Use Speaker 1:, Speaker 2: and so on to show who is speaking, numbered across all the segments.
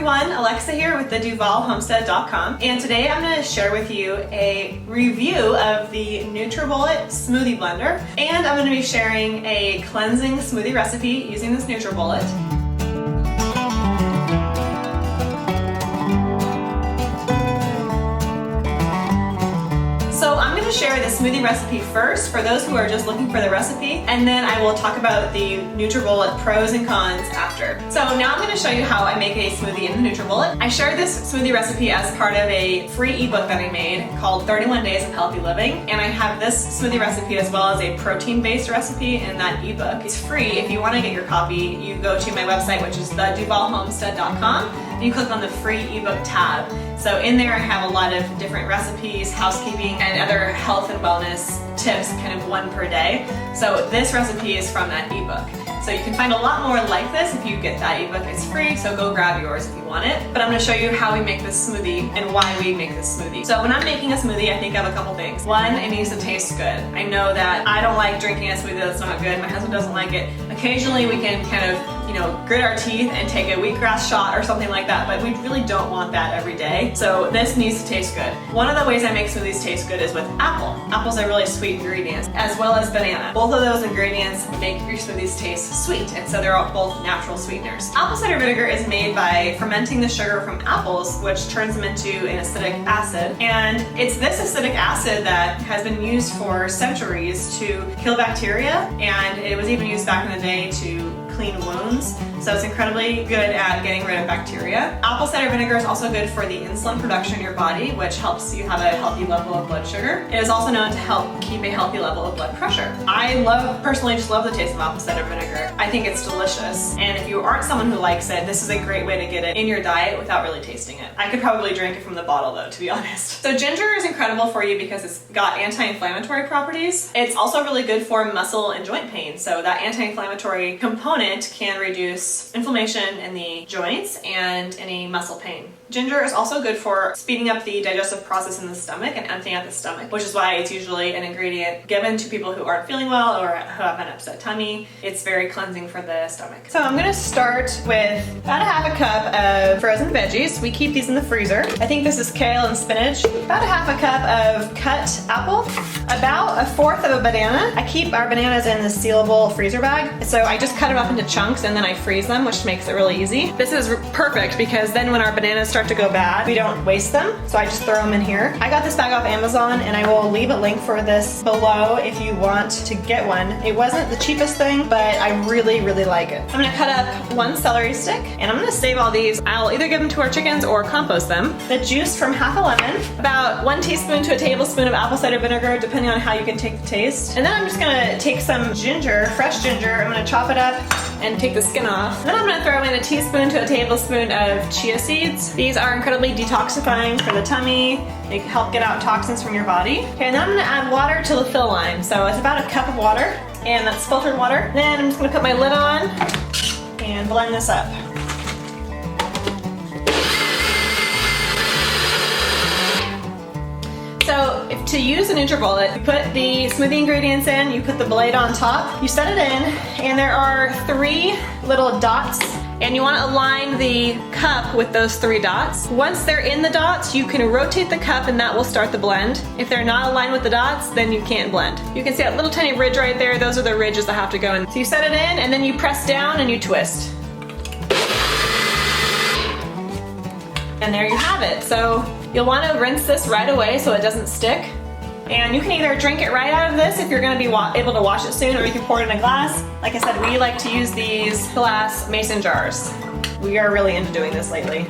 Speaker 1: everyone, Alexa here with the DuvalHomestead.com, and today I'm going to share with you a review of the Nutribullet smoothie blender, and I'm going to be sharing a cleansing smoothie recipe using this Nutribullet. So I'm going to share the smoothie recipe first for those who are just looking for the recipe, and then I will talk about the Nutribullet pros and cons after. So now I'm going to show you how I make a smoothie in the Nutribullet. I shared this smoothie recipe as part of a free ebook that I made called 31 Days of Healthy Living, and I have this smoothie recipe as well as a protein-based recipe in that ebook. It's free. If you want to get your copy, you go to my website, which is the DuvalHomestead.com, and you click on the free ebook tab. So in there I have a lot of different recipes, housekeeping, and other health and wellness tips, kind of one per day. So this recipe is from that ebook. So you can find a lot more like this if you get that ebook. It's free, so go grab yours if you want it. But I'm going to show you how we make this smoothie and why we make this smoothie. So when I'm making a smoothie, I think of a couple things. One, it needs to taste good. I know that I don't like drinking a smoothie that's not good. My husband doesn't like it. Occasionally we can kind of, grit our teeth and take a wheatgrass shot or something like that, but we really don't want that every day. So this needs to taste good. One of the ways I make smoothies taste good is with apple. Apple's a really sweet ingredient, as well as banana. Both of those ingredients make your smoothies taste sweet, and so they're both natural sweeteners. Apple cider vinegar is made by fermenting the sugar from apples, which turns them into an acidic acid. And it's this acidic acid that has been used for centuries to kill bacteria, and it was even used back in the day to clean wounds. So it's incredibly good at getting rid of bacteria. Apple cider vinegar is also good for the insulin production in your body, which helps you have a healthy level of blood sugar. It is also known to help keep a healthy level of blood pressure. I personally just love the taste of apple cider vinegar. I think it's delicious. And if you aren't someone who likes it, this is a great way to get it in your diet without really tasting it. I could probably drink it from the bottle though, to be honest. So ginger is incredible for you because it's got anti-inflammatory properties. It's also really good for muscle and joint pain. So that anti-inflammatory component can reduce inflammation in the joints and any muscle pain. Ginger is also good for speeding up the digestive process in the stomach and emptying out the stomach, which is why it's usually an ingredient given to people who aren't feeling well or who have an upset tummy. It's very cleansing for the stomach. So I'm gonna start with about a half a cup of frozen veggies. We keep these in the freezer. I think this is kale and spinach. About a half a cup of cut apple. About a fourth of a banana. I keep our bananas in this sealable freezer bag, so I just cut them up into chunks and then I freeze them, which makes it really easy. This is perfect because then when our bananas start to go bad, we don't waste them, so I just throw them in here. I got this bag off Amazon, and I will leave a link for this below if you want to get one. It wasn't the cheapest thing, but I really, really like it. I'm gonna cut up one celery stick, and I'm gonna save all these. I'll either give them to our chickens or compost them. The juice from half a lemon, about 1 teaspoon to a tablespoon of apple cider vinegar, depending on how you can take the taste. And then I'm just gonna take some ginger, fresh ginger, I'm gonna chop it up and take the skin off. Then I'm gonna throw in a teaspoon to a tablespoon of chia seeds. These are incredibly detoxifying for the tummy. They help get out toxins from your body. Okay, and then I'm gonna add water to the fill line. So it's about a cup of water, and that's filtered water. Then I'm just gonna put my lid on and blend this up. So to use a Nutribullet, you put the smoothie ingredients in, you put the blade on top, you set it in, and there are 3 little dots, and you want to align the cup with those 3 dots. Once they're in the dots, you can rotate the cup and that will start the blend. If they're not aligned with the dots, then you can't blend. You can see that little tiny ridge right there, those are the ridges that have to go in. So you set it in, and then you press down and you twist. And there you have it. So you'll want to rinse this right away so it doesn't stick. And you can either drink it right out of this if you're going to be able to wash it soon, or you can pour it in a glass. Like I said, we like to use these glass mason jars. We are really into doing this lately.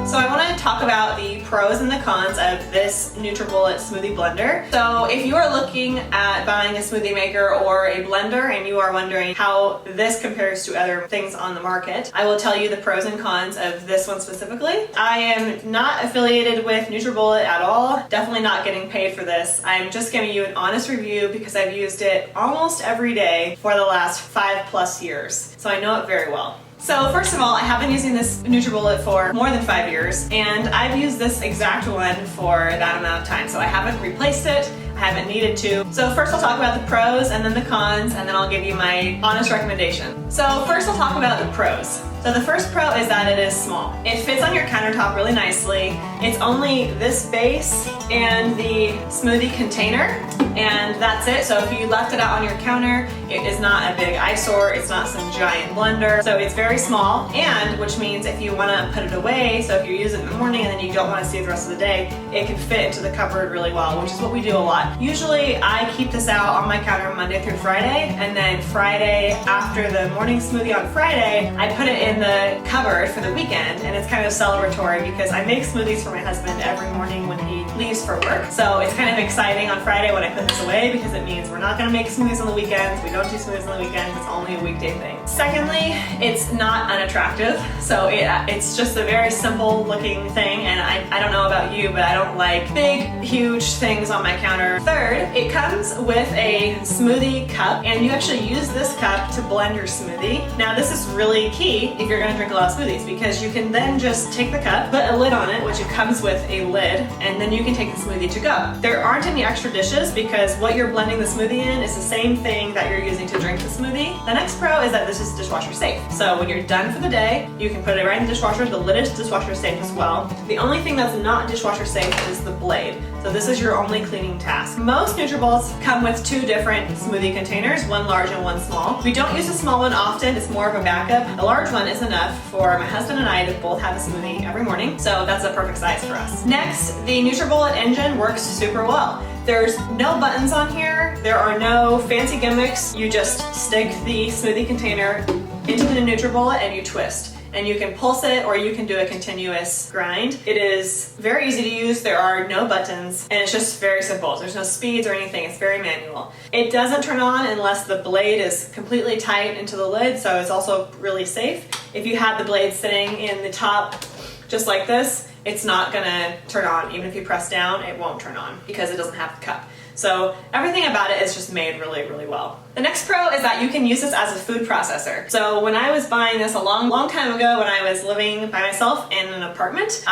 Speaker 1: So I want to talk about the pros and the cons of this Nutribullet smoothie blender. So if you are looking at buying a smoothie maker or a blender and you are wondering how this compares to other things on the market, I will tell you the pros and cons of this one specifically. I am not affiliated with Nutribullet at all, definitely not getting paid for this. I'm just giving you an honest review because I've used it almost every day for the last 5+ years, so I know it very well. So first of all, I have been using this Nutribullet for more than 5 years, and I've used this exact one for that amount of time, so I haven't replaced it. I haven't needed to. So first I'll talk about the pros and then the cons, and then I'll give you my honest recommendation. So first I'll talk about the pros. So the first pro is that it is small. It fits on your countertop really nicely. It's only this base and the smoothie container, and that's it. So if you left it out on your counter, it is not a big eyesore, it's not some giant blender. So it's very small, and which means if you want to put it away, so if you use it in the morning and then you don't want to see it the rest of the day, it can fit into the cupboard really well, which is what we do a lot. Usually I keep this out on my counter Monday through Friday, and then Friday after the morning smoothie on Friday, I put it in the cupboard for the weekend, and it's kind of celebratory because I make smoothies for my husband every morning when he leaves for work. So it's kind of exciting on Friday when I put this away because it means we're not going to make smoothies on the weekends. We don't do smoothies on the weekends. It's only a weekday thing. Secondly, it's not unattractive. So it's just a very simple looking thing, and I don't know about you, but I don't like big, huge things on my counter. Third, it comes with a smoothie cup, and you actually use this cup to blend your smoothie. Now this is really key if you're going to drink a lot of smoothies, because you can then just take the cup, put a lid on it, which it comes with a lid, and then you can take the smoothie to go. There aren't any extra dishes because what you're blending the smoothie in is the same thing that you're using to drink the smoothie. The next pro is that this is dishwasher safe. So when you're done for the day, you can put it right in the dishwasher. The lid is dishwasher safe as well. The only thing that's not dishwasher safe is the blade. So this is your only cleaning task. Most Nutribullets come with two different smoothie containers, one large and one small. We don't use the small one often, it's more of a backup. The large one is enough for my husband and I to both have a smoothie every morning, so that's a perfect size for us. Next, the Nutribullet engine works super well. There's no buttons on here, there are no fancy gimmicks. You just stick the smoothie container into the Nutribullet and you twist. And you can pulse it or you can do a continuous grind. It is very easy to use, there are no buttons, and it's just very simple. There's no speeds or anything, it's very manual. It doesn't turn on unless the blade is completely tight into the lid, so it's also really safe. If you have the blade sitting in the top just like this, it's not gonna turn on. Even if you press down, it won't turn on because it doesn't have the cup. So everything about it is just made really, really well. The next pro is that you can use this as a food processor. So when I was buying this a long time ago when I was living by myself in an apartment,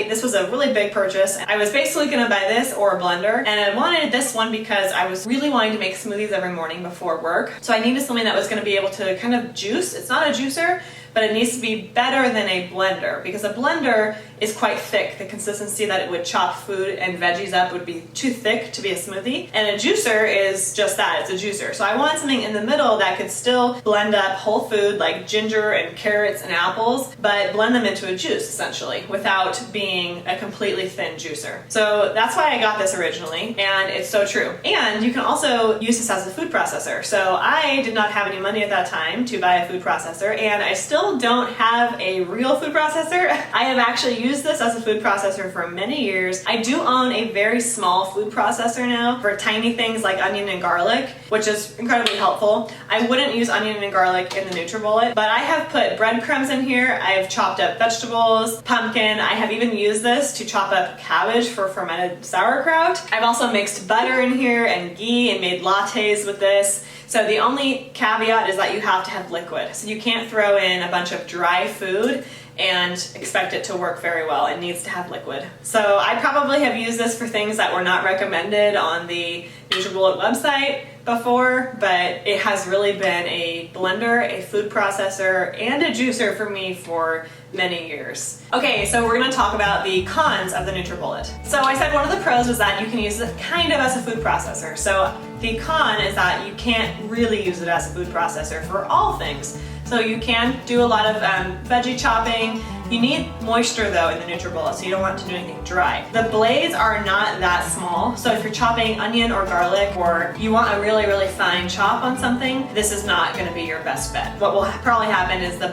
Speaker 1: this was a really big purchase. I was basically gonna buy this or a blender, and I wanted this one because I was really wanting to make smoothies every morning before work. So I needed something that was gonna be able to kind of juice. It's not a juicer, but it needs to be better than a blender because a blender is quite thick. The consistency that it would chop food and veggies up would be too thick to be a smoothie. And a juicer is just that, it's a juicer. So I wanted something in the middle that could still blend up whole food like ginger and carrots and apples, but blend them into a juice essentially without being a completely thin juicer. So that's why I got this originally, and it's so true. And you can also use this as a food processor. So I did not have any money at that time to buy a food processor, and I still don't have a real food processor. I have actually used this as a food processor for many years. I do own a very small food processor now for tiny things like onion and garlic, which is incredibly helpful. I wouldn't use onion and garlic in the Nutribullet, but I have put breadcrumbs in here. I've chopped up vegetables, pumpkin. I have even used this to chop up cabbage for fermented sauerkraut. I've also mixed butter in here and ghee and made lattes with this. So the only caveat is that you have to have liquid. So you can't throw in a bunch of dry food and expect it to work very well. It needs to have liquid. So I probably have used this for things that were not recommended on the Nutribullet website before, but it has really been a blender, a food processor, and a juicer for me for many years. Okay, so we're gonna talk about the cons of the Nutribullet. So I said one of the pros is that you can use it kind of as a food processor. So the con is that you can't really use it as a food processor for all things. So you can do a lot of veggie chopping. You need moisture though in the Nutribullet, so you don't want to do anything dry. The blades are not that small, so if you're chopping onion or garlic, or you want a really, really fine chop on something, this is not gonna be your best bet. What will probably happen is the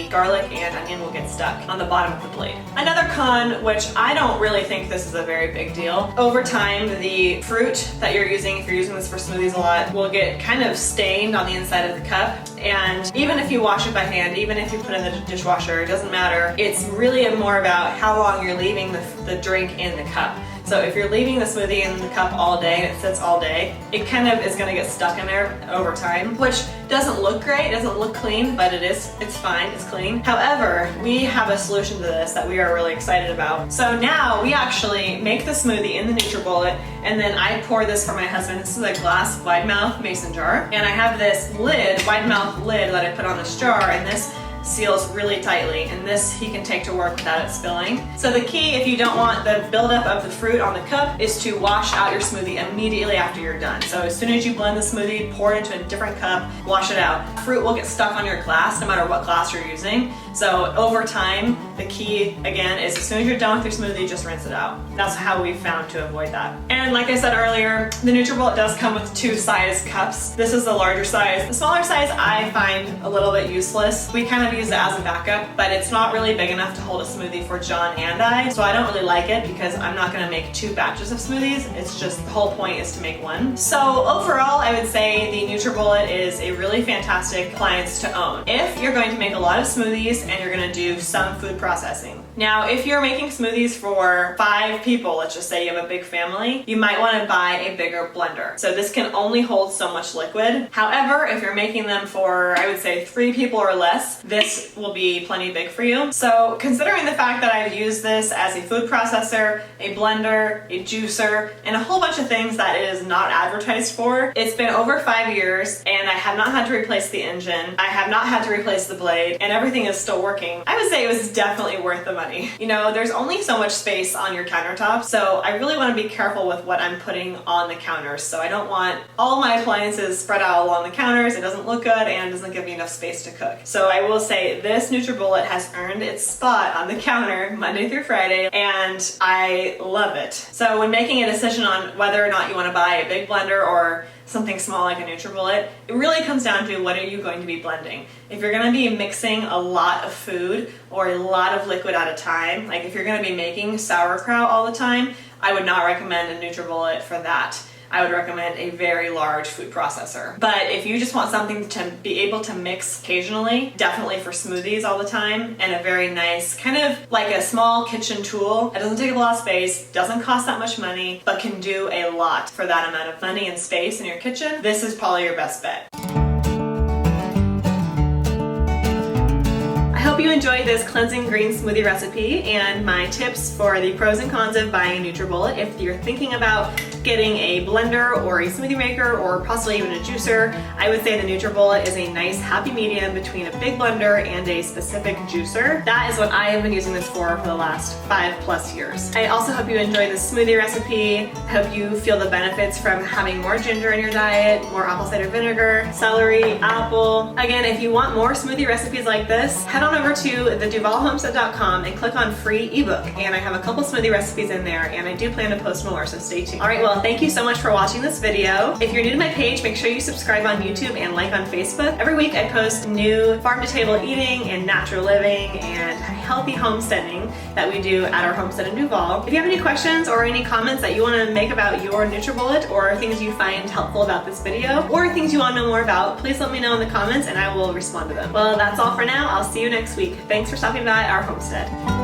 Speaker 1: garlic and onion will get stuck on the bottom of the blade. Another con, which I don't really think this is a very big deal, over time the fruit that you're using, if you're using this for smoothies a lot, will get kind of stained on the inside of the cup. And even if you wash it by hand, even if you put it in the dishwasher, it doesn't matter. It's really more about how long you're leaving the drink in the cup. So if you're leaving the smoothie in the cup all day and it sits all day, it kind of is gonna get stuck in there over time, which doesn't look great, doesn't look clean, but it's fine, it's clean. However, we have a solution to this that we are really excited about. So now we actually make the smoothie in the Nutribullet, and then I pour this for my husband. This is a glass wide mouth mason jar, and I have this lid, wide mouth lid that I put on this jar, and this seals really tightly, and this he can take to work without it spilling. So the key, if you don't want the buildup of the fruit on the cup, is to wash out your smoothie immediately after you're done. So as soon as you blend the smoothie, pour it into a different cup, wash it out. Fruit will get stuck on your glass no matter what glass you're using. So over time, the key again is as soon as you're done with your smoothie, just rinse it out. That's how we've found to avoid that. And like I said earlier, the Nutribullet does come with 2 size cups. This is the larger size. The smaller size I find a little bit useless. We kind of use it as a backup, but it's not really big enough to hold a smoothie for John and I, so I don't really like it because I'm not gonna make 2 batches of smoothies. It's just the whole point is to make one. So overall, I would say the Nutribullet is a really fantastic appliance to own if you're going to make a lot of smoothies and you're gonna do some food processing. Now, if you're making smoothies for 5 people, let's just say you have a big family, you might wanna buy a bigger blender. So this can only hold so much liquid. However, if you're making them for, I would say 3 people or less, this will be plenty big for you. So considering the fact that I've used this as a food processor, a blender, a juicer, and a whole bunch of things that it is not advertised for, it's been over 5 years and I have not had to replace the engine, I have not had to replace the blade, and everything is still working. I would say it was definitely worth the money. You know, there's only so much space on your countertop, so I really want to be careful with what I'm putting on the counters. So I don't want all my appliances spread out along the counters. It doesn't look good and it doesn't give me enough space to cook. So I will say this Nutribullet has earned its spot on the counter Monday through Friday, and I love it. So when making a decision on whether or not you want to buy a big blender or something small like a Nutribullet, it really comes down to what are you going to be blending. If you're going to be mixing a lot of food or a lot of liquid at a time, like if you're going to be making sauerkraut all the time, I would not recommend a Nutribullet for that. I would recommend a very large food processor. But if you just want something to be able to mix occasionally, definitely for smoothies all the time, and a very nice, kind of like a small kitchen tool. It doesn't take up a lot of space, doesn't cost that much money, but can do a lot for that amount of money and space in your kitchen. This is probably your best bet. I hope you enjoyed this cleansing green smoothie recipe and my tips for the pros and cons of buying a Nutribullet. If you're thinking about getting a blender or a smoothie maker or possibly even a juicer, I would say the Nutribullet is a nice happy medium between a big blender and a specific juicer. That is what I have been using this for the last 5+ years. I also hope you enjoyed this smoothie recipe. I hope you feel the benefits from having more ginger in your diet, more apple cider vinegar, celery, apple. Again, if you want more smoothie recipes like this, head on over to theduvalhomestead.com and click on free ebook, and I have a couple smoothie recipes in there, and I do plan to post more, so stay tuned. Alright, well, thank you so much for watching this video. If you're new to my page, make sure you subscribe on YouTube and like on Facebook. Every week I post new farm-to-table eating and natural living and healthy homesteading that we do at our homestead in Duval. If you have any questions or any comments that you want to make about your Nutribullet, or things you find helpful about this video, or things you want to know more about, please let me know in the comments and I will respond to them. Well, that's all for now. I'll see you next week. Thanks for stopping by our homestead.